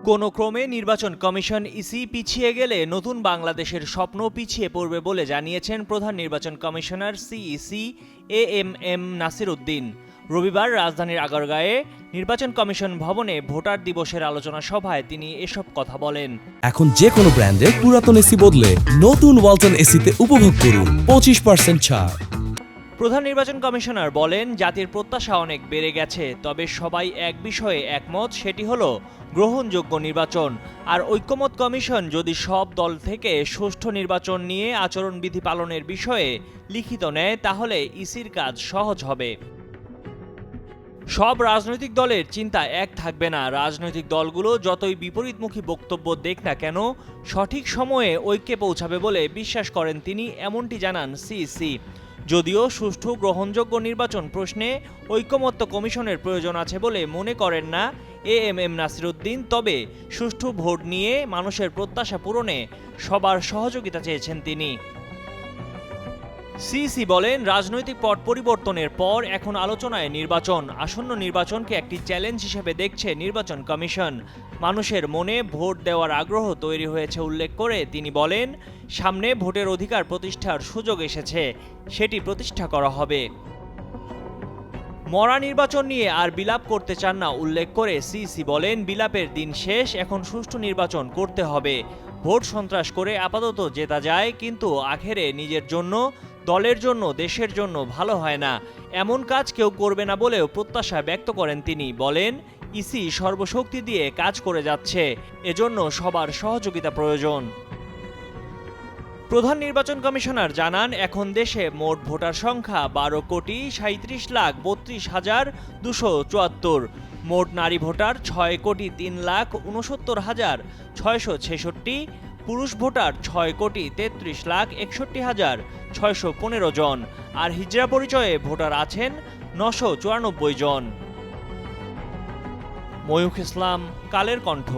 কোনো ক্রমে নির্বাচন কমিশন ইসি পিছিয়ে গেলে নতুন বাংলাদেশের স্বপ্ন পিছিয়ে পড়বে বলে জানিয়েছেন প্রধান নির্বাচন commissioner CEC AMM Nasir Uddin. রবিবার রাজধানীর আগারগাঁয়ে নির্বাচন কমিশন ভবনে ভোটার দিবসের আলোচনা সভায় তিনি এসব কথা বলেন। এখন যে কোনো ব্র্যান্ডের পুরাতন এসি বদলে নতুন ওয়ালটন এসিতে উপভোগ করুন 25% ছাড়। প্রধান নির্বাচন কমিশনার বলেন, জাতির প্রত্যাশা অনেক বেড়ে গেছে, তবে সবাই এক বিষয়ে একমত, সেটি হলো গ্রহণযোগ্য নির্বাচন। আর ঐক্যমত কমিশন যদি সব দল থেকে সুষ্ঠু নির্বাচন নিয়ে আচরণবিধি পালনের বিষয়ে লিখিত নেয়, তাহলে ইসির কাজ সহজ হবে। সব রাজনৈতিক দলের চিন্তা এক থাকবে না। রাজনৈতিক দলগুলো যতই বিপরীতমুখী বক্তব্য দেখ না কেন, সঠিক সময়ে ঐক্যে পৌঁছাবে বলে বিশ্বাস করেন তিনি, এমনটি জানান সিইসি। যদিও সুষ্ঠু গ্রহণযোগ্য নির্বাচন প্রশ্নে ঐকমত্য কমিশনের প্রয়োজন আছে বলে মনে করেন না এএমএম নাসির উদ্দিন, তবে সুষ্ঠু ভোট নিয়ে মানুষের প্রত্যাশা পূরণে সবার সহযোগিতা চেয়েছেন তিনি। সিইসি বলেন, রাজনৈতিক পট পরিবর্তনের পর এখন আলোচনায় নির্বাচন। আসন্ন নির্বাচনকে একটি চ্যালেঞ্জ হিসেবে দেখছে নির্বাচন কমিশন। মানুষের মনে ভোট দেওয়ার আগ্রহ তৈরি হয়েছে উল্লেখ করে তিনি বলেন, সামনে ভোটের অধিকার প্রতিষ্ঠার সুযোগ এসেছে, সেটি প্রতিষ্ঠা করা হবে। মরা নির্বাচন নিয়ে আর বিলাপ করতে চান না উল্লেখ করে সিইসি বলেন, বিলাপের দিন শেষ, এখন সুষ্ঠু নির্বাচন করতে হবে। ভোট সন্ত্রাস করে আপাতত জেতা যায়, কিন্তু আখেরে নিজের জন্য, দলের জন্য, দেশের জন্য ভালো হয় না। এমন কাজ কেউ করবে না বলেও প্রত্যাশা ব্যক্ত করেন তিনি। বলেন, ইসি সর্বশক্তি দিয়ে কাজ করে যাচ্ছে, এজন্য সবার সহযোগিতা প্রয়োজন। প্রধান নির্বাচন কমিশনার জানান, এখন দেশে মোট ভোটার সংখ্যা 12,37,32,274। মোট নারী ভোটার 6,03,69,666। পুরুষ ভোটার 6,33,61,615 জন। আর হিজরা পরিচয়ে ভোটার আছেন 994 জন। ময়ূখ ইসলাম, কালের কণ্ঠ।